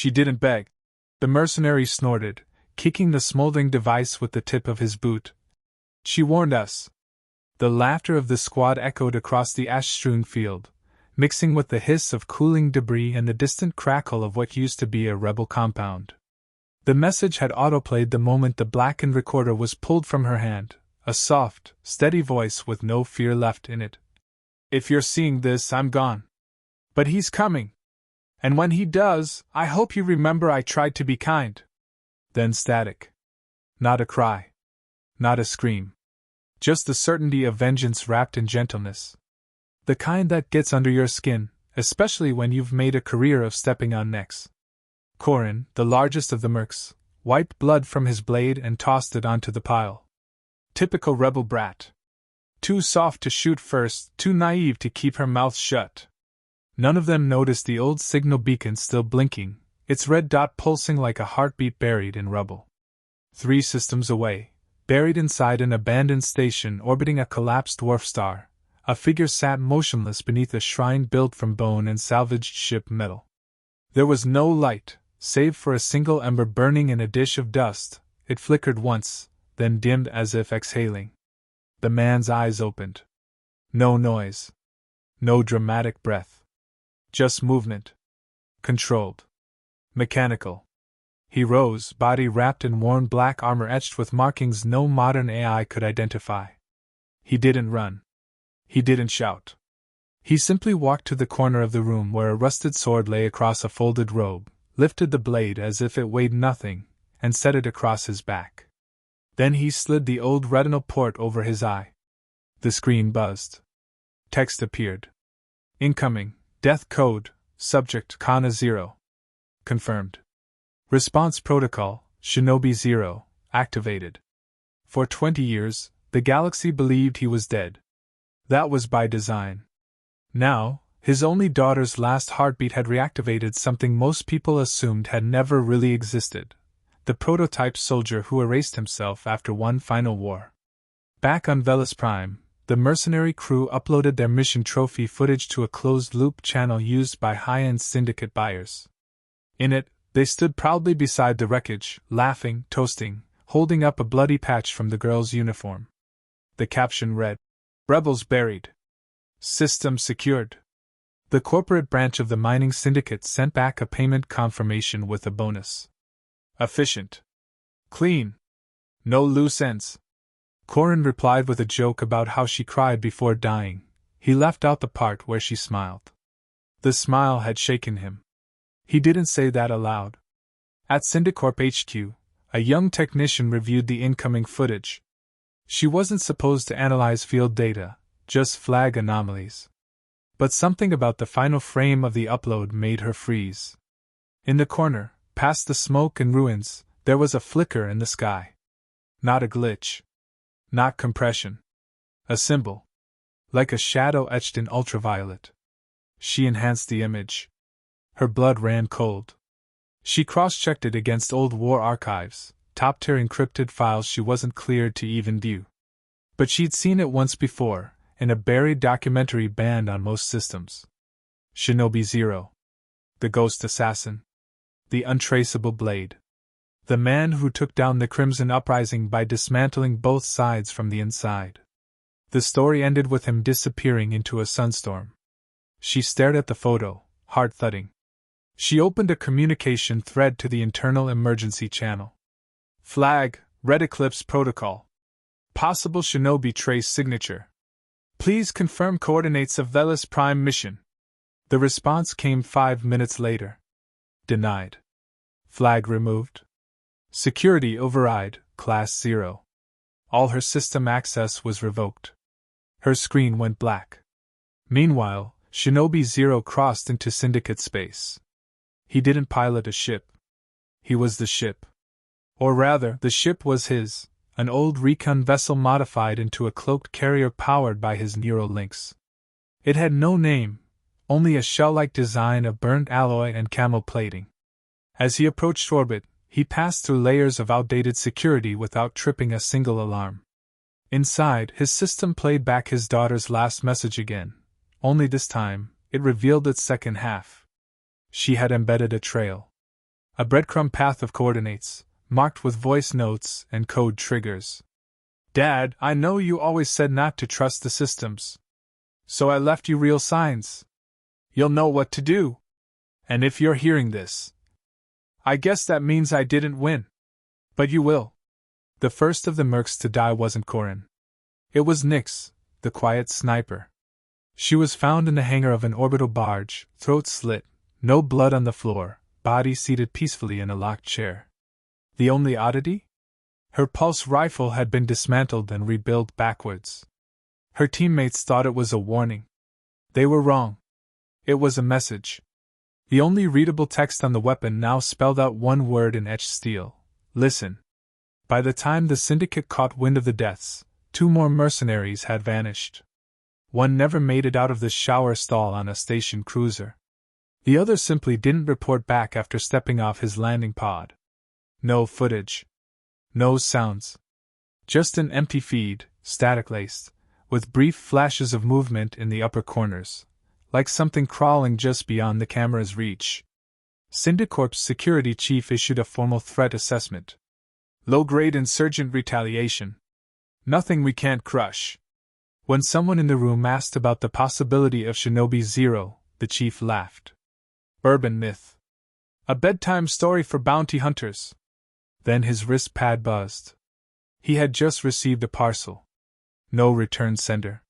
She didn't beg. The mercenary snorted, kicking the smoldering device with the tip of his boot. She warned us. The laughter of the squad echoed across the ash-strewn field, mixing with the hiss of cooling debris and the distant crackle of what used to be a rebel compound. The message had autoplayed the moment the blackened recorder was pulled from her hand, a soft, steady voice with no fear left in it. "If you're seeing this, I'm gone. But he's coming. And when he does, I hope you remember I tried to be kind." Then static. Not a cry. Not a scream. Just the certainty of vengeance wrapped in gentleness. The kind that gets under your skin, especially when you've made a career of stepping on necks. Corin, the largest of the mercs, wiped blood from his blade and tossed it onto the pile. Typical rebel brat. Too soft to shoot first, too naive to keep her mouth shut. None of them noticed the old signal beacon still blinking, its red dot pulsing like a heartbeat buried in rubble. 3 systems away, buried inside an abandoned station orbiting a collapsed dwarf star, a figure sat motionless beneath a shrine built from bone and salvaged ship metal. There was no light, save for a single ember burning in a dish of dust. It flickered once, then dimmed as if exhaling. The man's eyes opened. No noise. No dramatic breath. Just movement. Controlled. Mechanical. He rose, body wrapped in worn black armor etched with markings no modern AI could identify. He didn't run. He didn't shout. He simply walked to the corner of the room where a rusted sword lay across a folded robe, lifted the blade as if it weighed nothing, and set it across his back. Then he slid the old retinal port over his eye. The screen buzzed. Text appeared. Incoming, death code, subject Kana 0. Confirmed. Response protocol, Shinobi 0, activated. For 20 years, the galaxy believed he was dead. That was by design. Now, his only daughter's last heartbeat had reactivated something most people assumed had never really existed. The prototype soldier who erased himself after one final war. Back on Velis Prime, the mercenary crew uploaded their mission trophy footage to a closed-loop channel used by high-end syndicate buyers. In it, they stood proudly beside the wreckage, laughing, toasting, holding up a bloody patch from the girl's uniform. The caption read, "Rebels buried. System secured." The corporate branch of the mining syndicate sent back a payment confirmation with a bonus. Efficient. Clean. No loose ends. Corin replied with a joke about how she cried before dying. He left out the part where she smiled. The smile had shaken him. He didn't say that aloud. At Syndicorp HQ, a young technician reviewed the incoming footage. She wasn't supposed to analyze field data, just flag anomalies. But something about the final frame of the upload made her freeze. In the corner, past the smoke and ruins, there was a flicker in the sky. Not a glitch. Not compression. A symbol. Like a shadow etched in ultraviolet. She enhanced the image. Her blood ran cold. She cross-checked it against old war archives, top-tier encrypted files she wasn't cleared to even view. But she'd seen it once before, in a buried documentary banned on most systems. Shinobi 0. The Ghost Assassin. The Untraceable Blade. The man who took down the Crimson Uprising by dismantling both sides from the inside. The story ended with him disappearing into a sunstorm. She stared at the photo, heart thudding. She opened a communication thread to the internal emergency channel. Flag, Red Eclipse Protocol. Possible Shinobi trace signature. Please confirm coordinates of Velis Prime mission. The response came 5 minutes later. Denied. Flag removed. Security override, Class 0. All her system access was revoked. Her screen went black. Meanwhile, Shinobi 0 crossed into Syndicate space. He didn't pilot a ship. He was the ship. Or rather, the ship was his, an old recon vessel modified into a cloaked carrier powered by his neural links. It had no name, only a shell-like design of burnt alloy and camel plating. As he approached orbit, he passed through layers of outdated security without tripping a single alarm. Inside, his system played back his daughter's last message again, only this time, it revealed its second half. She had embedded a trail. A breadcrumb path of coordinates, marked with voice notes and code triggers. Dad, I know you always said not to trust the systems. So I left you real signs. You'll know what to do. And if you're hearing this, I guess that means I didn't win. But you will. The first of the mercs to die wasn't Corin. It was Nyx, the quiet sniper. She was found in the hangar of an orbital barge, throat slit, no blood on the floor, body seated peacefully in a locked chair. The only oddity? Her pulse rifle had been dismantled and rebuilt backwards. Her teammates thought it was a warning. They were wrong. It was a message. The only readable text on the weapon now spelled out one word in etched steel: listen. By the time the Syndicate caught wind of the deaths, 2 more mercenaries had vanished. One never made it out of the shower stall on a station cruiser. The other simply didn't report back after stepping off his landing pod. No footage. No sounds. Just an empty feed, static-laced, with brief flashes of movement in the upper corners, like something crawling just beyond the camera's reach. Syndicorp's security chief issued a formal threat assessment. Low-grade insurgent retaliation. Nothing we can't crush. When someone in the room asked about the possibility of Shinobi Zero, the chief laughed. Urban myth. A bedtime story for bounty hunters. Then his wrist pad buzzed. He had just received a parcel. No return sender.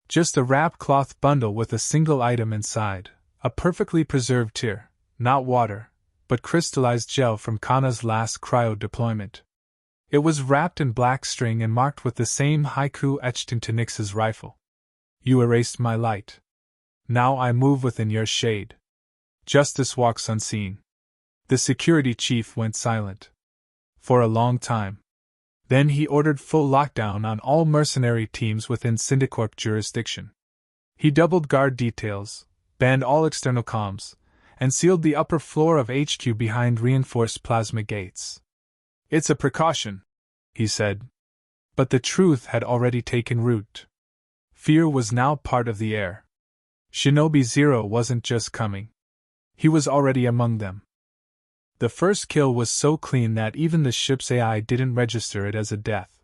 Just a wrapped cloth bundle with a single item inside, a perfectly preserved tear, not water, but crystallized gel from Kana's last cryo deployment. It was wrapped in black string and marked with the same haiku etched into Nyx's rifle. You erased my light. Now I move within your shade. Justice walks unseen. The security chief went silent. For a long time. Then he ordered full lockdown on all mercenary teams within Syndicorp jurisdiction. He doubled guard details, banned all external comms, and sealed the upper floor of HQ behind reinforced plasma gates. It's a precaution, he said. But the truth had already taken root. Fear was now part of the air. Shinobi Zero wasn't just coming. He was already among them. The first kill was so clean that even the ship's AI didn't register it as a death.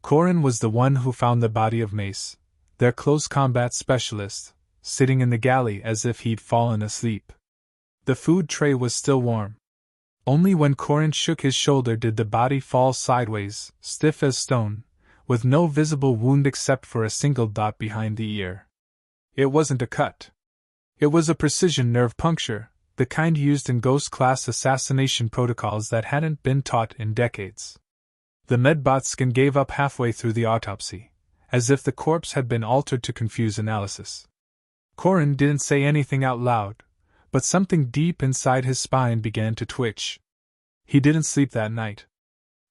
Corin was the one who found the body of Mace, their close combat specialist, sitting in the galley as if he'd fallen asleep. The food tray was still warm. Only when Corin shook his shoulder did the body fall sideways, stiff as stone, with no visible wound except for a single dot behind the ear. It wasn't a cut. It was a precision nerve puncture, the kind used in Ghost-class assassination protocols that hadn't been taught in decades. The medbot skin gave up halfway through the autopsy, as if the corpse had been altered to confuse analysis. Corin didn't say anything out loud, but something deep inside his spine began to twitch. He didn't sleep that night.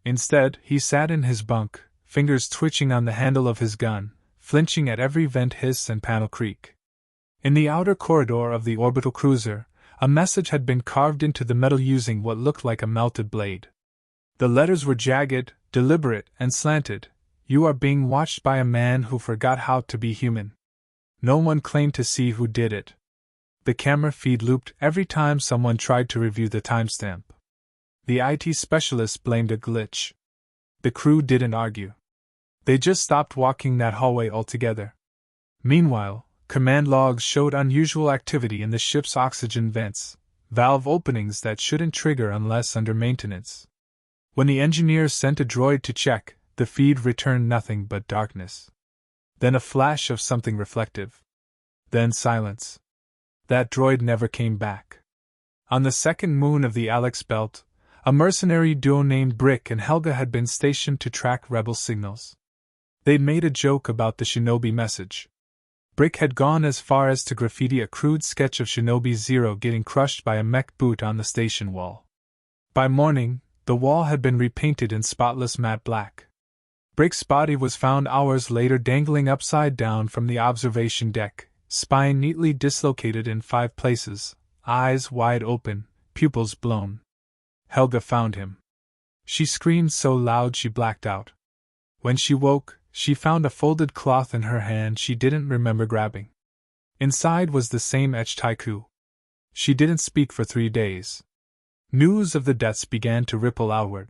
Instead, he sat in his bunk, fingers twitching on the handle of his gun, flinching at every vent hiss and panel creak. In the outer corridor of the orbital cruiser, a message had been carved into the metal using what looked like a melted blade. The letters were jagged, deliberate, and slanted. You are being watched by a man who forgot how to be human. No one claimed to see who did it. The camera feed looped every time someone tried to review the timestamp. The IT specialist blamed a glitch. The crew didn't argue. They just stopped walking that hallway altogether. Meanwhile, command logs showed unusual activity in the ship's oxygen vents, valve openings that shouldn't trigger unless under maintenance. When the engineers sent a droid to check, the feed returned nothing but darkness. Then a flash of something reflective. Then silence. That droid never came back. On the second moon of the Alex Belt, a mercenary duo named Brick and Helga had been stationed to track rebel signals. They'd made a joke about the Shinobi message. Brick had gone as far as to graffiti a crude sketch of Shinobi Zero getting crushed by a mech boot on the station wall. By morning, the wall had been repainted in spotless matte black. Brick's body was found hours later dangling upside down from the observation deck, spine neatly dislocated in 5 places, eyes wide open, pupils blown. Helga found him. She screamed so loud she blacked out. When she woke, she found a folded cloth in her hand she didn't remember grabbing. Inside was the same etched haiku. She didn't speak for 3 days. News of the deaths began to ripple outward.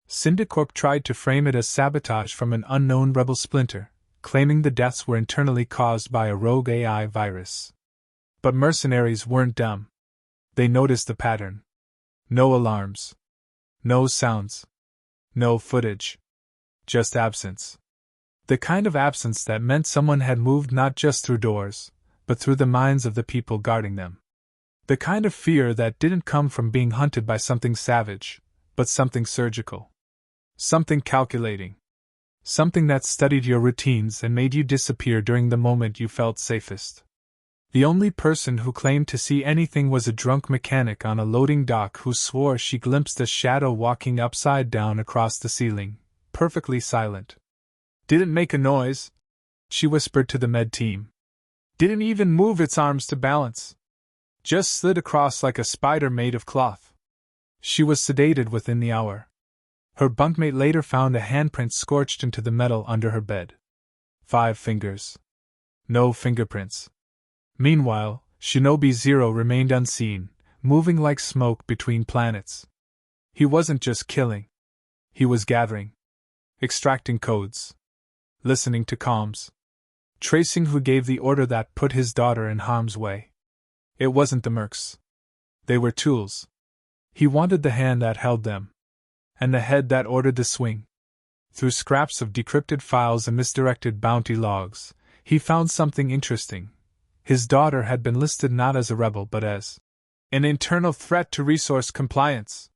Syndicorp tried to frame it as sabotage from an unknown rebel splinter, claiming the deaths were internally caused by a rogue AI virus. But mercenaries weren't dumb. They noticed the pattern. No alarms. No sounds. No footage. Just absence. The kind of absence that meant someone had moved not just through doors, but through the minds of the people guarding them. The kind of fear that didn't come from being hunted by something savage, but something surgical. Something calculating. Something that studied your routines and made you disappear during the moment you felt safest. The only person who claimed to see anything was a drunk mechanic on a loading dock who swore she glimpsed a shadow walking upside down across the ceiling, perfectly silent. Didn't make a noise, she whispered to the med team. Didn't even move its arms to balance. Just slid across like a spider made of cloth. She was sedated within the hour. Her bunkmate later found a handprint scorched into the metal under her bed. 5 fingers. No fingerprints. Meanwhile, Shinobi Zero remained unseen, moving like smoke between planets. He wasn't just killing. He was gathering. Extracting codes. Listening to comms. Tracing who gave the order that put his daughter in harm's way. It wasn't the mercs. They were tools. He wanted the hand that held them. And the head that ordered the swing. Through scraps of decrypted files and misdirected bounty logs, he found something interesting. His daughter had been listed not as a rebel but as an internal threat to resource compliance.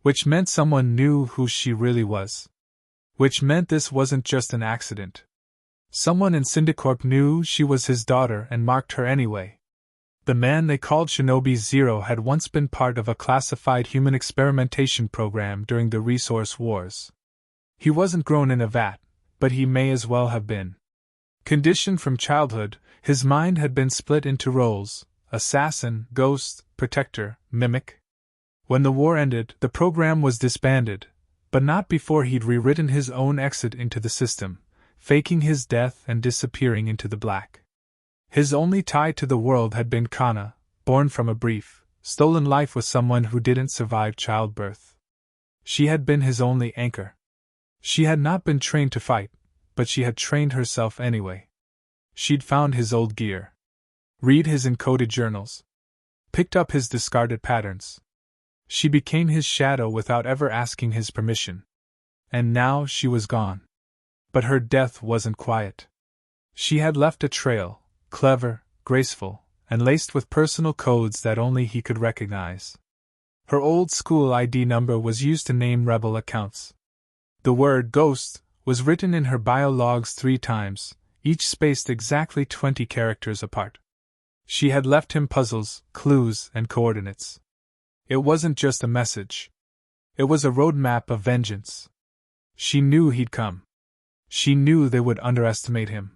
Which meant someone knew who she really was. Which meant this wasn't just an accident. Someone in Syndicorp knew she was his daughter and marked her anyway. The man they called Shinobi Zero had once been part of a classified human experimentation program during the resource wars. He wasn't grown in a vat, but he may as well have been. Conditioned from childhood, his mind had been split into roles: assassin, ghost, protector, mimic. When the war ended, the program was disbanded, but not before he'd rewritten his own exit into the system, faking his death and disappearing into the black. His only tie to the world had been Kana, born from a brief, stolen life with someone who didn't survive childbirth. She had been his only anchor. She had not been trained to fight, but she had trained herself anyway. She'd found his old gear. Read his encoded journals. Picked up his discarded patterns. She became his shadow without ever asking his permission. And now she was gone. But her death wasn't quiet. She had left a trail, clever, graceful, and laced with personal codes that only he could recognize. Her old-school ID number was used to name rebel accounts. The word "ghost" was written in her bio logs 3 times, each spaced exactly 20 characters apart. She had left him puzzles, clues, and coordinates. It wasn't just a message. It was a roadmap of vengeance. She knew he'd come. She knew they would underestimate him.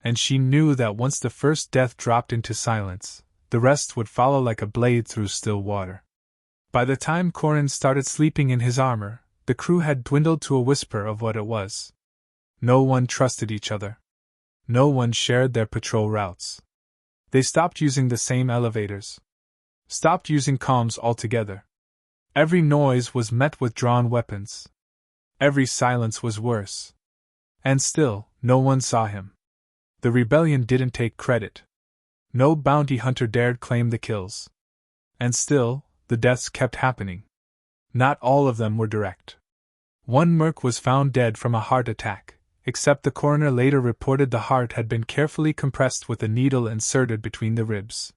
And she knew that once the first death dropped into silence, the rest would follow like a blade through still water. By the time Corin started sleeping in his armor, the crew had dwindled to a whisper of what it was. No one trusted each other. No one shared their patrol routes. They stopped using the same elevators. Stopped using comms altogether. Every noise was met with drawn weapons. Every silence was worse. And still, no one saw him. The rebellion didn't take credit. No bounty hunter dared claim the kills. And still, the deaths kept happening. Not all of them were direct. One merc was found dead from a heart attack, except the coroner later reported the heart had been carefully compressed with a needle inserted between the ribs.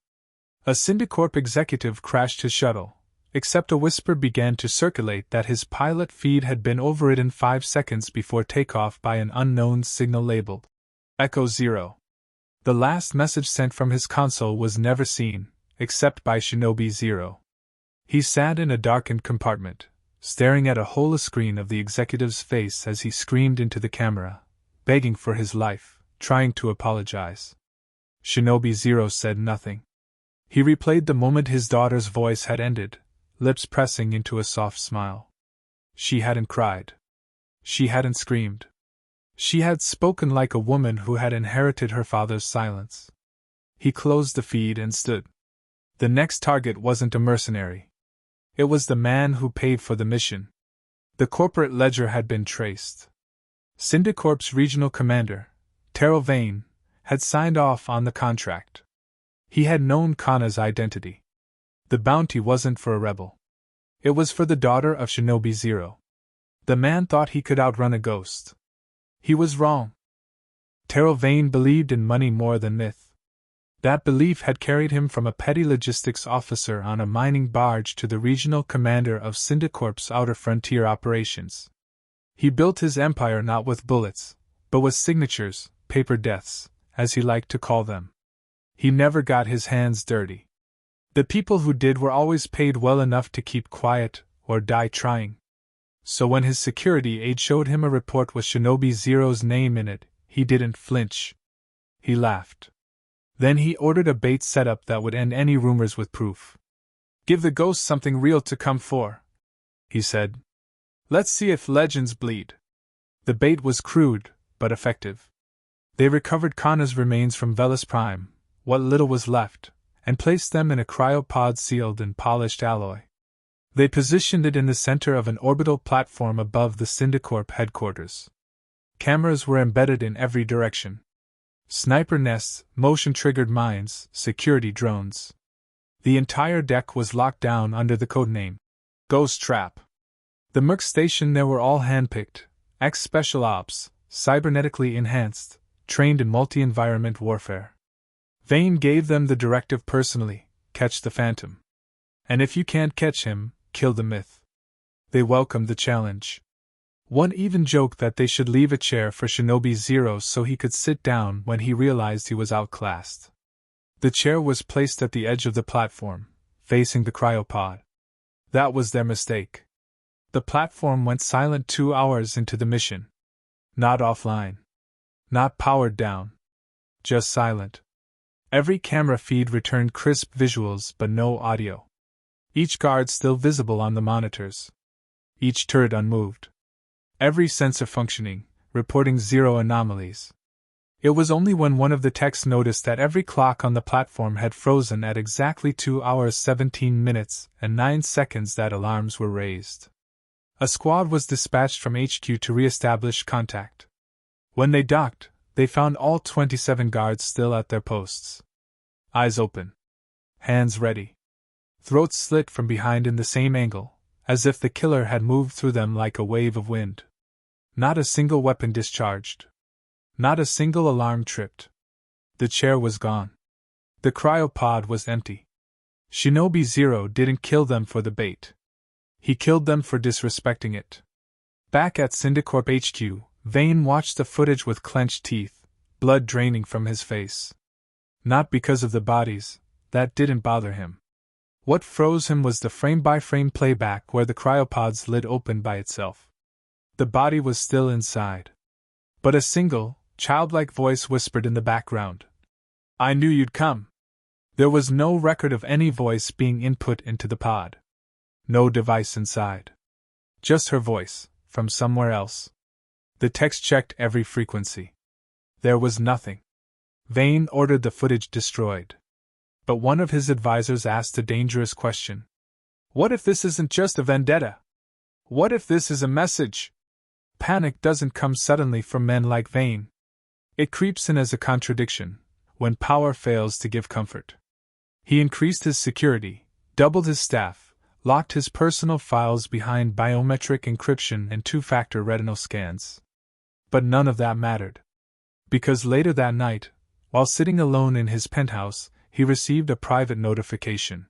A Syndicorp executive crashed his shuttle, except a whisper began to circulate that his pilot feed had been overridden 5 seconds before takeoff by an unknown signal labeled Echo Zero. The last message sent from his console was never seen, except by Shinobi Zero. He sat in a darkened compartment, staring at a holoscreen of the executive's face as he screamed into the camera, begging for his life, trying to apologize. Shinobi Zero said nothing. He replayed the moment his daughter's voice had ended, lips pressing into a soft smile. She hadn't cried. She hadn't screamed. She had spoken like a woman who had inherited her father's silence. He closed the feed and stood. The next target wasn't a mercenary. It was the man who paid for the mission. The corporate ledger had been traced. Syndicorp's regional commander, Terrell Vane, had signed off on the contract. He had known Kana's identity. The bounty wasn't for a rebel. It was for the daughter of Shinobi Zero. The man thought he could outrun a ghost. He was wrong. Terrell Vane believed in money more than myth. That belief had carried him from a petty logistics officer on a mining barge to the regional commander of Syndicorp's outer frontier operations. He built his empire not with bullets, but with signatures, paper deaths, as he liked to call them. He never got his hands dirty. The people who did were always paid well enough to keep quiet, or die trying. So when his security aide showed him a report with Shinobi Zero's name in it, he didn't flinch. He laughed. Then he ordered a bait setup that would end any rumors with proof. "Give the ghost something real to come for," he said. "Let's see if legends bleed." The bait was crude, but effective. They recovered Kana's remains from Velis Prime, what little was left, and placed them in a cryopod sealed in polished alloy. They positioned it in the center of an orbital platform above the Syndicorp headquarters. Cameras were embedded in every direction. Sniper nests, motion-triggered mines, security drones. The entire deck was locked down under the codename Ghost Trap. The merc station there were all handpicked, ex-special ops, cybernetically enhanced, trained in multi-environment warfare. Vane gave them the directive personally: catch the Phantom. And if you can't catch him, kill the myth. They welcomed the challenge. One even joked that they should leave a chair for Shinobi Zero so he could sit down when he realized he was outclassed. The chair was placed at the edge of the platform, facing the cryopod. That was their mistake. The platform went silent 2 hours into the mission. Not offline. Not powered down. Just silent. Every camera feed returned crisp visuals but no audio. Each guard still visible on the monitors. Each turret unmoved. Every sensor functioning, reporting zero anomalies. It was only when one of the techs noticed that every clock on the platform had frozen at exactly 2 hours 17 minutes and 9 seconds that alarms were raised. A squad was dispatched from HQ to re-establish contact. When they docked, they found all 27 guards still at their posts. Eyes open. Hands ready. Throats slit from behind in the same angle, as if the killer had moved through them like a wave of wind. Not a single weapon discharged. Not a single alarm tripped. The chair was gone. The cryopod was empty. Shinobi Zero didn't kill them for the bait. He killed them for disrespecting it. Back at Syndicorp HQ, Vane watched the footage with clenched teeth, blood draining from his face. Not because of the bodies, that didn't bother him. What froze him was the frame-by-frame playback where the cryopod's lid opened by itself. The body was still inside. But a single, childlike voice whispered in the background. "I knew you'd come." There was no record of any voice being input into the pod. No device inside. Just her voice, from somewhere else. The text checked every frequency. There was nothing. Vane ordered the footage destroyed. But one of his advisors asked a dangerous question. What if this isn't just a vendetta? What if this is a message? Panic doesn't come suddenly from men like Vane. It creeps in as a contradiction, when power fails to give comfort. He increased his security, doubled his staff, locked his personal files behind biometric encryption and two-factor retinal scans. But none of that mattered. Because later that night, while sitting alone in his penthouse, he received a private notification.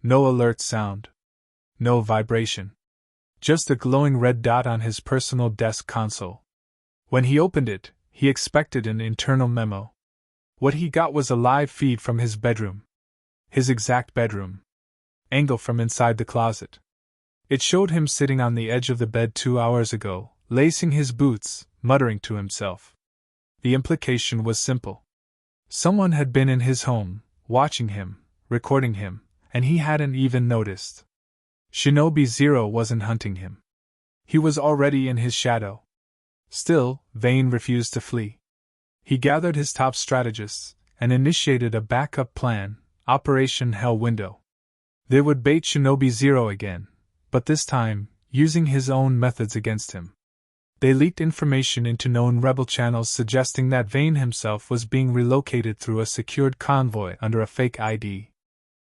No alert sound. No vibration. Just a glowing red dot on his personal desk console. When he opened it, he expected an internal memo. What he got was a live feed from his bedroom. His exact bedroom. Angle from inside the closet. It showed him sitting on the edge of the bed 2 hours ago, lacing his boots, muttering to himself. The implication was simple. Someone had been in his home, watching him, recording him, and he hadn't even noticed. Shinobi Zero wasn't hunting him. He was already in his shadow. Still, Vane refused to flee. He gathered his top strategists and initiated a backup plan, Operation Hell Window. They would bait Shinobi Zero again, but this time, using his own methods against him. They leaked information into known rebel channels suggesting that Vane himself was being relocated through a secured convoy under a fake ID.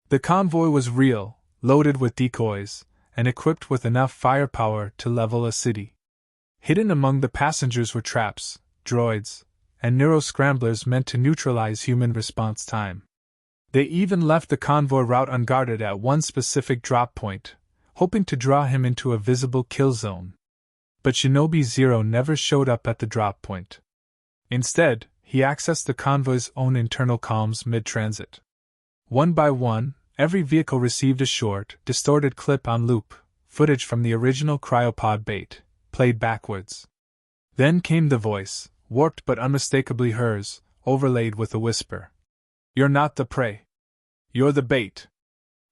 The convoy was real, loaded with decoys, and equipped with enough firepower to level a city. Hidden among the passengers were traps, droids, and neuroscramblers meant to neutralize human response time. They even left the convoy route unguarded at one specific drop point, hoping to draw him into a visible kill zone. But Shinobi Zero never showed up at the drop point. Instead, he accessed the convoy's own internal comms mid-transit. One by one, every vehicle received a short, distorted clip on loop, footage from the original cryopod bait, played backwards. Then came the voice, warped but unmistakably hers, overlaid with a whisper. "You're not the prey. You're the bait."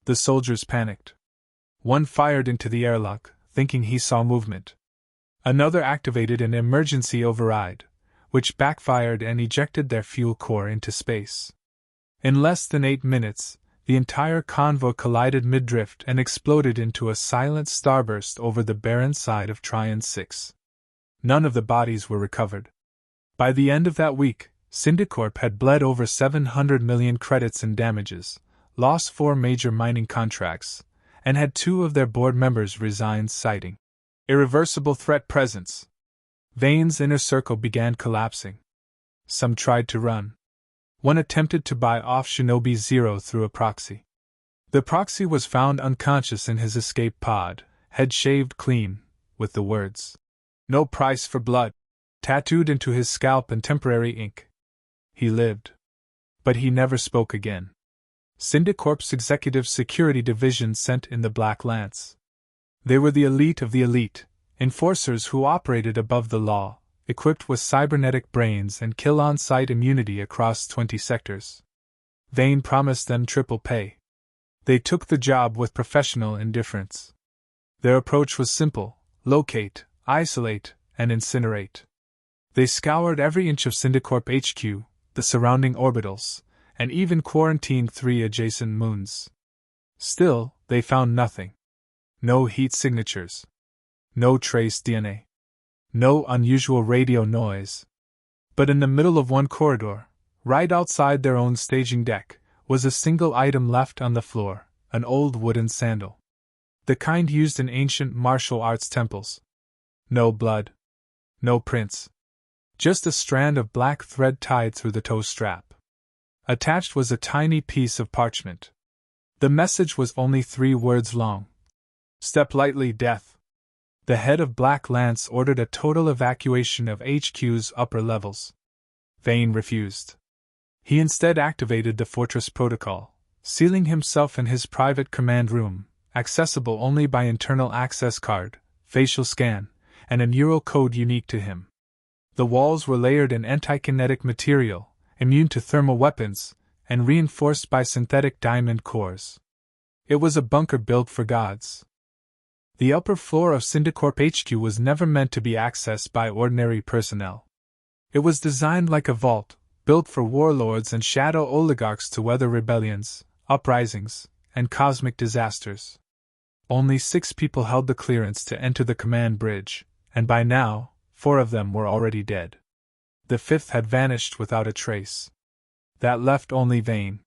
The soldiers panicked. One fired into the airlock, thinking he saw movement. Another activated an emergency override, which backfired and ejected their fuel core into space. In less than 8 minutes, the entire convoy collided mid-drift and exploded into a silent starburst over the barren side of Tryon 6. None of the bodies were recovered. By the end of that week, Syndicorp had bled over 700 million credits in damages, lost 4 major mining contracts, and had 2 of their board members resign, citing irreversible threat presence. Vane's inner circle began collapsing. Some tried to run. One attempted to buy off Shinobi Zero through a proxy. The proxy was found unconscious in his escape pod, head shaved clean, with the words, "No price for blood," tattooed into his scalp in temporary ink. He lived. But he never spoke again. Syndicorp's Executive Security Division sent in the Black Lance. They were the elite of the elite, enforcers who operated above the law, equipped with cybernetic brains and kill-on-sight immunity across 20 sectors. Vane promised them triple pay. They took the job with professional indifference. Their approach was simple: locate, isolate, and incinerate. They scoured every inch of Syndicorp HQ, the surrounding orbitals, and even quarantined 3 adjacent moons. Still, they found nothing. No heat signatures. No trace DNA. No unusual radio noise. But in the middle of one corridor, right outside their own staging deck, was a single item left on the floor, an old wooden sandal. The kind used in ancient martial arts temples. No blood. No prints. Just a strand of black thread tied through the toe strap. Attached was a tiny piece of parchment. The message was only 3 words long. "Step lightly, death." The head of Black Lance ordered a total evacuation of HQ's upper levels. Vane refused. He instead activated the Fortress Protocol, sealing himself in his private command room, accessible only by internal access card, facial scan, and a neural code unique to him. The walls were layered in anti-kinetic material, immune to thermal weapons, and reinforced by synthetic diamond cores. It was a bunker built for gods. The upper floor of Syndicorp HQ was never meant to be accessed by ordinary personnel. It was designed like a vault, built for warlords and shadow oligarchs to weather rebellions, uprisings, and cosmic disasters. Only 6 people held the clearance to enter the command bridge, and by now, 4 of them were already dead. The 5th had vanished without a trace. That left only Vane.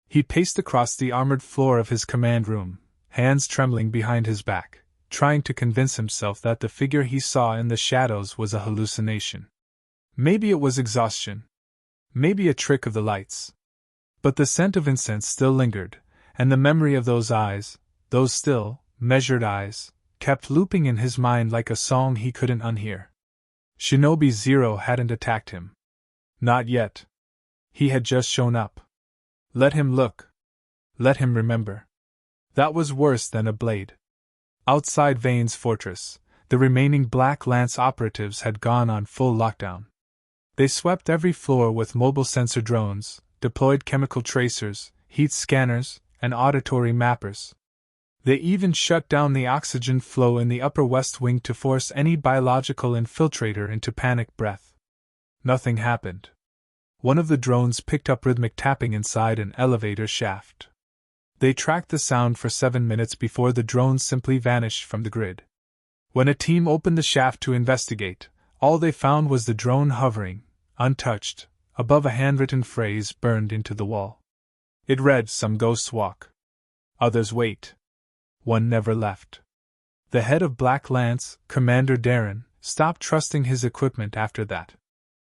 He paced across the armored floor of his command room, hands trembling behind his back, trying to convince himself that the figure he saw in the shadows was a hallucination. Maybe it was exhaustion. Maybe a trick of the lights. But the scent of incense still lingered, and the memory of those eyes, those still, measured eyes, kept looping in his mind like a song he couldn't unhear. Shinobi Zero hadn't attacked him. Not yet. He had just shown up. Let him look. Let him remember. That was worse than a blade. Outside Vane's fortress, the remaining Black Lance operatives had gone on full lockdown. They swept every floor with mobile sensor drones, deployed chemical tracers, heat scanners, and auditory mappers. They even shut down the oxygen flow in the upper west wing to force any biological infiltrator into panic breath. Nothing happened. One of the drones picked up rhythmic tapping inside an elevator shaft. They tracked the sound for 7 minutes before the drone simply vanished from the grid. When a team opened the shaft to investigate, all they found was the drone hovering, untouched, above a handwritten phrase burned into the wall. It read, "Some ghosts walk. Others wait. One never left." The head of Black Lance, Commander Darren, stopped trusting his equipment after that.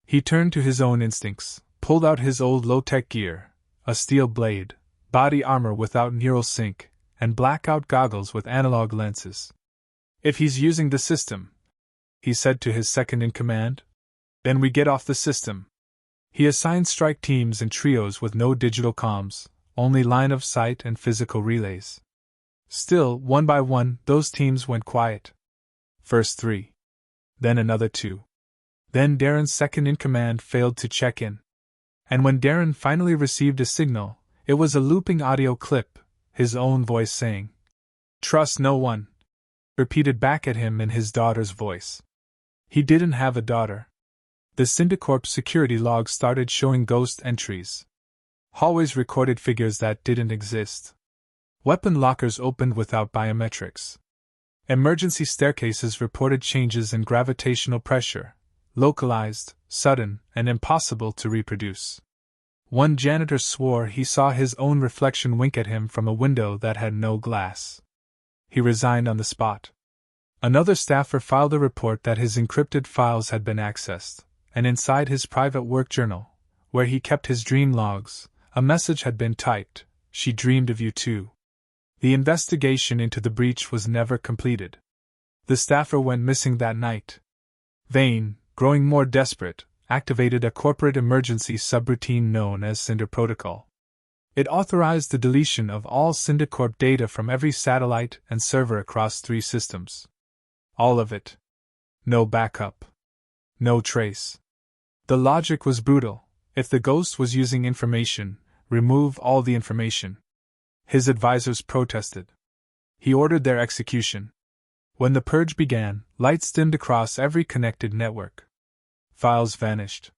He turned to his own instincts, pulled out his old low-tech gear, a steel blade, body armor without neural sync, and blackout goggles with analog lenses. "If he's using the system," he said to his second-in-command, "then we get off the system." He assigned strike teams and trios with no digital comms, only line of sight and physical relays. Still, one by one, those teams went quiet. First 3. Then another 2. Then Darren's second-in-command failed to check in. And when Darren finally received a signal, it was a looping audio clip, his own voice saying, "Trust no one," repeated back at him in his daughter's voice. He didn't have a daughter. The Syndicorp security logs started showing ghost entries. Hallways recorded figures that didn't exist. Weapon lockers opened without biometrics. Emergency staircases reported changes in gravitational pressure, localized, sudden, and impossible to reproduce. One janitor swore he saw his own reflection wink at him from a window that had no glass. He resigned on the spot. Another staffer filed a report that his encrypted files had been accessed, and inside his private work journal, where he kept his dream logs, a message had been typed, "She dreamed of you too." The investigation into the breach was never completed. The staffer went missing that night. Vane, growing more desperate, activated a corporate emergency subroutine known as Cinder Protocol. It authorized the deletion of all Syndicorp data from every satellite and server across 3 systems. All of it. No backup. No trace. The logic was brutal. If the ghost was using information, remove all the information. His advisors protested. He ordered their execution. When the purge began, lights dimmed across every connected network. Files vanished.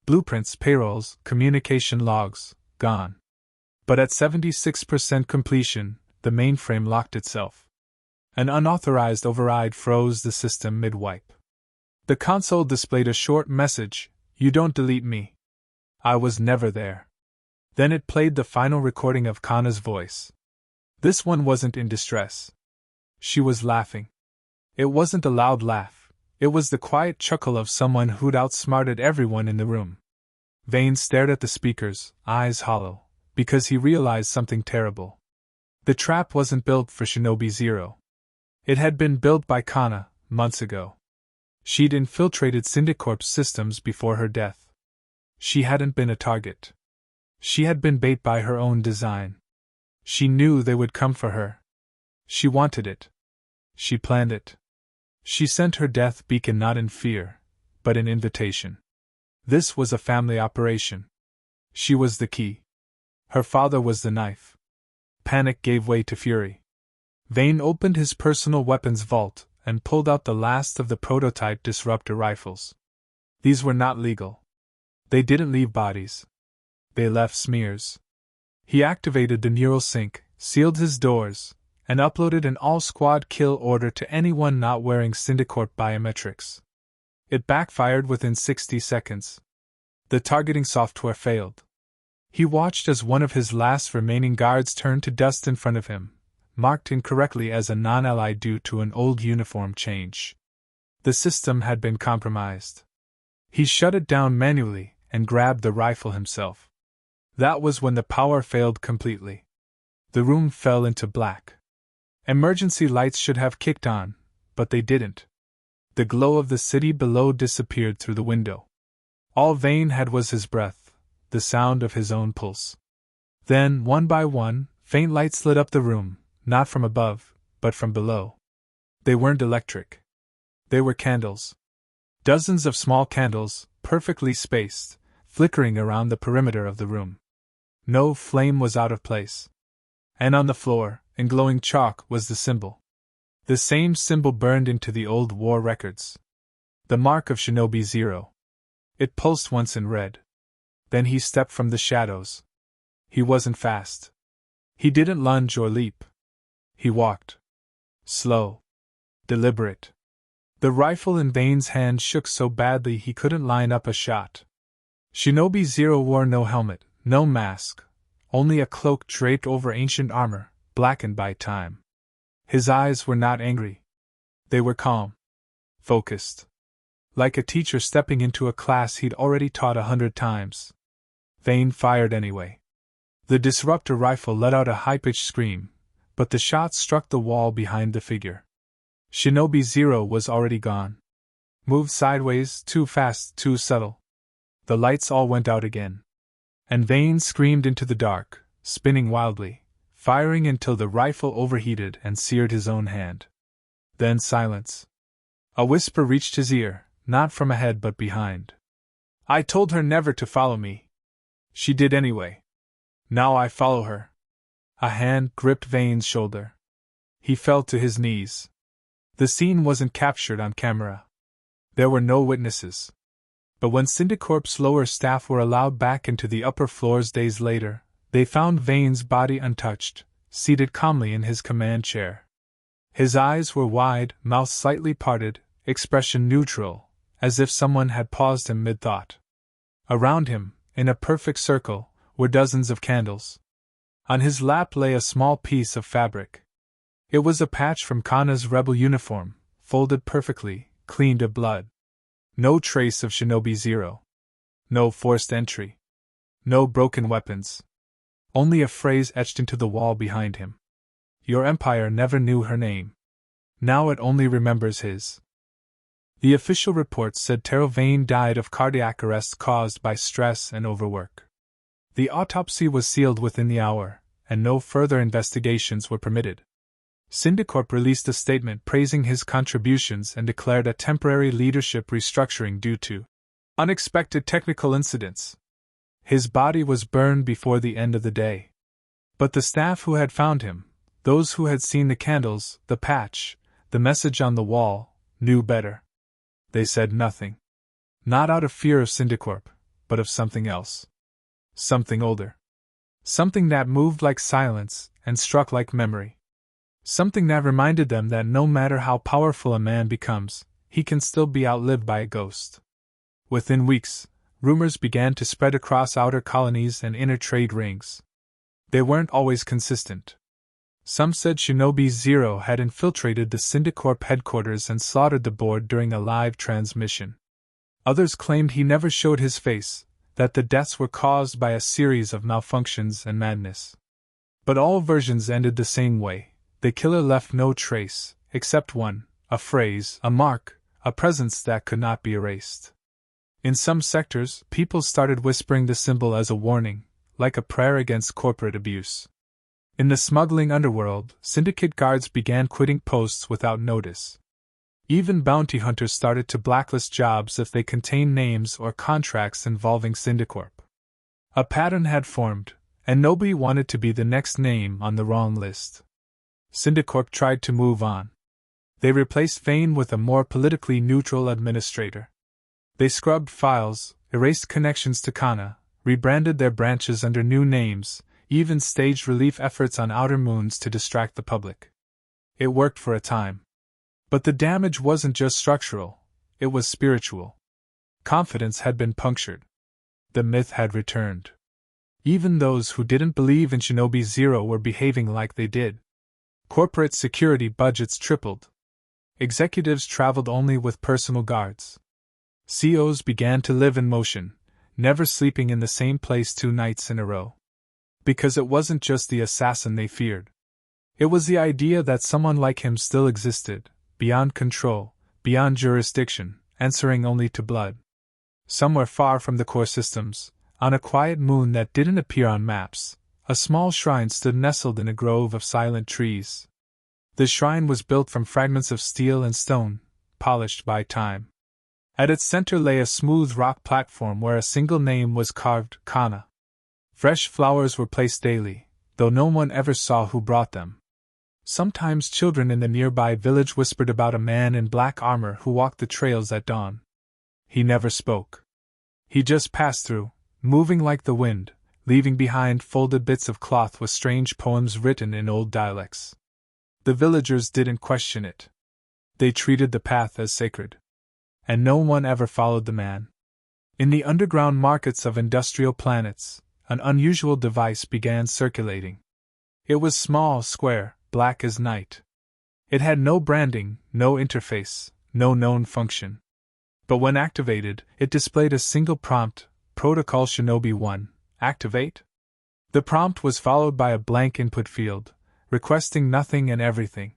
Blueprints, payrolls, communication logs, gone. But at 76% completion, the mainframe locked itself. An unauthorized override froze the system mid-wipe. The console displayed a short message, "You don't delete me. I was never there." Then it played the final recording of Kana's voice. This one wasn't in distress. She was laughing. It wasn't a loud laugh, it was the quiet chuckle of someone who'd outsmarted everyone in the room. Vane stared at the speakers, eyes hollow, because he realized something terrible. The trap wasn't built for Shinobi Zero. It had been built by Kana, months ago. She'd infiltrated Syndicorp's systems before her death. She hadn't been a target. She had been bait by her own design. She knew they would come for her. She wanted it. She planned it. She sent her death beacon not in fear, but in invitation. This was a family operation. She was the key. Her father was the knife. Panic gave way to fury. Vane opened his personal weapons vault and pulled out the last of the prototype disruptor rifles. These were not legal. They didn't leave bodies. They left smears. He activated the neural sync, sealed his doors, and uploaded an all-squad kill order to anyone not wearing Syndicorp biometrics. It backfired within 60 seconds. The targeting software failed. He watched as one of his last remaining guards turned to dust in front of him, marked incorrectly as a non-ally due to an old uniform change. The system had been compromised. He shut it down manually and grabbed the rifle himself. That was when the power failed completely. The room fell into black. Emergency lights should have kicked on, but they didn't. The glow of the city below disappeared through the window. All Vane had was his breath, the sound of his own pulse. Then, one by one, faint lights lit up the room, not from above, but from below. They weren't electric. They were candles. Dozens of small candles, perfectly spaced, flickering around the perimeter of the room. No flame was out of place. And on the floor, in glowing chalk, was the symbol. The same symbol burned into the old war records. The mark of Shinobi Zero. It pulsed once in red. Then he stepped from the shadows. He wasn't fast. He didn't lunge or leap. He walked. Slow. Deliberate. The rifle in Vane's hand shook so badly he couldn't line up a shot. Shinobi Zero wore no helmet, no mask, only a cloak draped over ancient armor, blackened by time. His eyes were not angry. They were calm. Focused. Like a teacher stepping into a class he'd already taught 100 times. Vane fired anyway. The disruptor rifle let out a high-pitched scream, but the shot struck the wall behind the figure. Shinobi Zero was already gone. Moved sideways, too fast, too subtle. The lights all went out again. And Vane screamed into the dark, spinning wildly, firing until the rifle overheated and seared his own hand. Then silence. A whisper reached his ear, not from ahead but behind. I told her never to follow me. She did anyway. Now I follow her. A hand gripped Vane's shoulder. He fell to his knees. The scene wasn't captured on camera. There were no witnesses. But when Syndicorp's lower staff were allowed back into the upper floors days later, they found Vane's body untouched, seated calmly in his command chair. His eyes were wide, mouth slightly parted, expression neutral, as if someone had paused him mid-thought. Around him, in a perfect circle, were dozens of candles. On his lap lay a small piece of fabric. It was a patch from Kana's rebel uniform, folded perfectly, cleaned of blood. No trace of Shinobi Zero. No forced entry. No broken weapons. Only a phrase etched into the wall behind him. Your empire never knew her name. Now it only remembers his. The official report said Taro Vane died of cardiac arrest caused by stress and overwork. The autopsy was sealed within the hour, and no further investigations were permitted. Syndicorp released a statement praising his contributions and declared a temporary leadership restructuring due to unexpected technical incidents. His body was burned before the end of the day. But the staff who had found him, those who had seen the candles, the patch, the message on the wall, knew better. They said nothing. Not out of fear of Syndicorp, but of something else. Something older. Something that moved like silence and struck like memory. Something that reminded them that no matter how powerful a man becomes, he can still be outlived by a ghost. Within weeks, rumors began to spread across outer colonies and inner trade rings. They weren't always consistent. Some said Shinobi Zero had infiltrated the Syndicorp headquarters and slaughtered the board during a live transmission. Others claimed he never showed his face, that the deaths were caused by a series of malfunctions and madness. But all versions ended the same way. The killer left no trace, except one, a phrase, a mark, a presence that could not be erased. In some sectors, people started whispering the symbol as a warning, like a prayer against corporate abuse. In the smuggling underworld, syndicate guards began quitting posts without notice. Even bounty hunters started to blacklist jobs if they contained names or contracts involving Syndicorp. A pattern had formed, and nobody wanted to be the next name on the wrong list. Syndicorp tried to move on. They replaced Vane with a more politically neutral administrator. They scrubbed files, erased connections to Kana, rebranded their branches under new names, even staged relief efforts on outer moons to distract the public. It worked for a time. But the damage wasn't just structural, it was spiritual. Confidence had been punctured. The myth had returned. Even those who didn't believe in Shinobi Zero were behaving like they did. Corporate security budgets tripled. Executives traveled only with personal guards. CEOs began to live in motion, never sleeping in the same place 2 nights in a row. Because it wasn't just the assassin they feared. It was the idea that someone like him still existed, beyond control, beyond jurisdiction, answering only to blood. Somewhere far from the core systems, on a quiet moon that didn't appear on maps, a small shrine stood nestled in a grove of silent trees. The shrine was built from fragments of steel and stone, polished by time. At its center lay a smooth rock platform where a single name was carved, Kana. Fresh flowers were placed daily, though no one ever saw who brought them. Sometimes children in the nearby village whispered about a man in black armor who walked the trails at dawn. He never spoke. He just passed through, moving like the wind, leaving behind folded bits of cloth with strange poems written in old dialects. The villagers didn't question it. They treated the path as sacred. And no one ever followed the man. In the underground markets of industrial planets, an unusual device began circulating. It was small, square, black as night. It had no branding, no interface, no known function. But when activated, it displayed a single prompt: Protocol Shinobi 1, activate? The prompt was followed by a blank input field, requesting nothing and everything.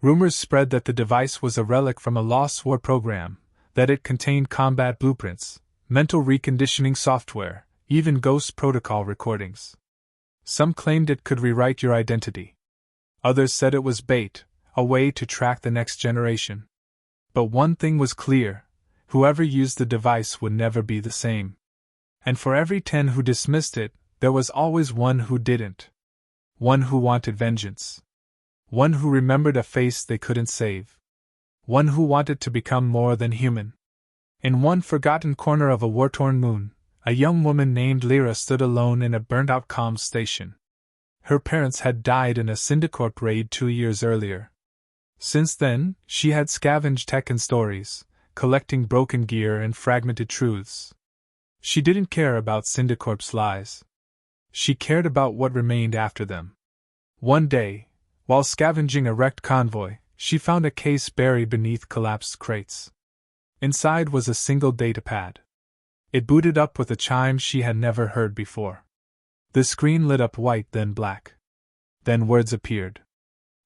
Rumors spread that the device was a relic from a lost war program, that it contained combat blueprints, mental reconditioning software, even ghost protocol recordings. Some claimed it could rewrite your identity. Others said it was bait, a way to track the next generation. But one thing was clear: whoever used the device would never be the same. And for every 10 who dismissed it, there was always one who didn't. One who wanted vengeance. One who remembered a face they couldn't save. One who wanted to become more than human. In one forgotten corner of a war-torn moon, a young woman named Lyra stood alone in a burnt-out comms station. Her parents had died in a Syndicorp raid 2 years earlier. Since then, she had scavenged tech and stories, collecting broken gear and fragmented truths. She didn't care about Syndicorp's lies. She cared about what remained after them. One day, while scavenging a wrecked convoy, she found a case buried beneath collapsed crates. Inside was a single datapad. It booted up with a chime she had never heard before. The screen lit up white, then black. Then words appeared.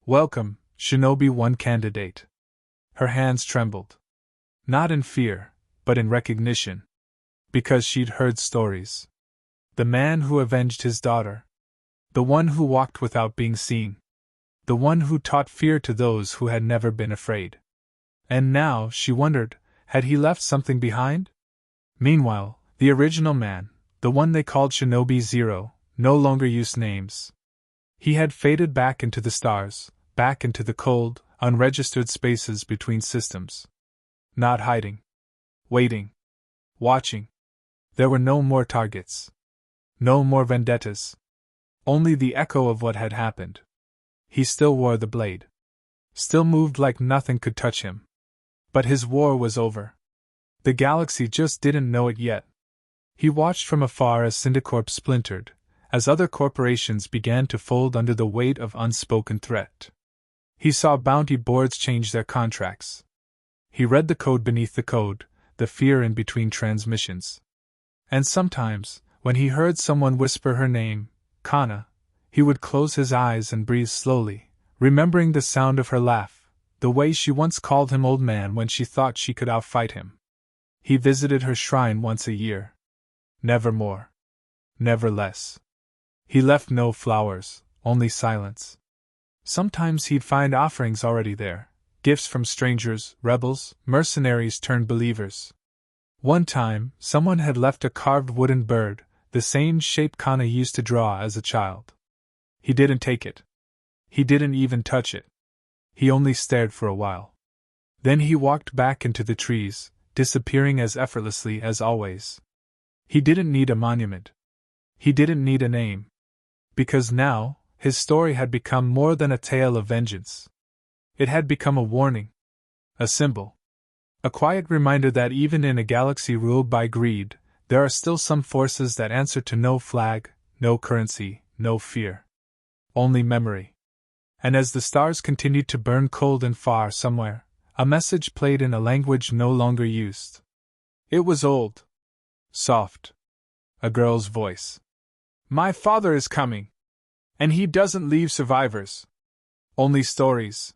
"Welcome, Shinobi 1 candidate." Her hands trembled. Not in fear, but in recognition. Because she'd heard stories. The man who avenged his daughter. The one who walked without being seen. The one who taught fear to those who had never been afraid. And now, she wondered, had he left something behind? Meanwhile, the original man, the one they called Shinobi 0, no longer used names. He had faded back into the stars, back into the cold, unregistered spaces between systems. Not hiding. Waiting. Watching. There were no more targets. No more vendettas. Only the echo of what had happened. He still wore the blade. Still moved like nothing could touch him. But his war was over. The galaxy just didn't know it yet. He watched from afar as Syndicorp splintered, as other corporations began to fold under the weight of unspoken threat. He saw bounty boards change their contracts. He read the code beneath the code, the fear in between transmissions. And sometimes, when he heard someone whisper her name, Kana, he would close his eyes and breathe slowly, remembering the sound of her laugh, the way she once called him old man when she thought she could outfight him. He visited her shrine once a year. Never more. Never less. He left no flowers, only silence. Sometimes he'd find offerings already there, gifts from strangers, rebels, mercenaries turned believers. One time, someone had left a carved wooden bird, the same shape Kana used to draw as a child. He didn't take it. He didn't even touch it. He only stared for a while. Then he walked back into the trees, disappearing as effortlessly as always. He didn't need a monument. He didn't need a name. Because now, his story had become more than a tale of vengeance. It had become a warning. A symbol. A quiet reminder that even in a galaxy ruled by greed, there are still some forces that answer to no flag, no currency, no fear. Only memory. And as the stars continued to burn cold and far somewhere, a message played in a language no longer used. It was old. Soft. A girl's voice. "My father is coming. And he doesn't leave survivors. Only stories."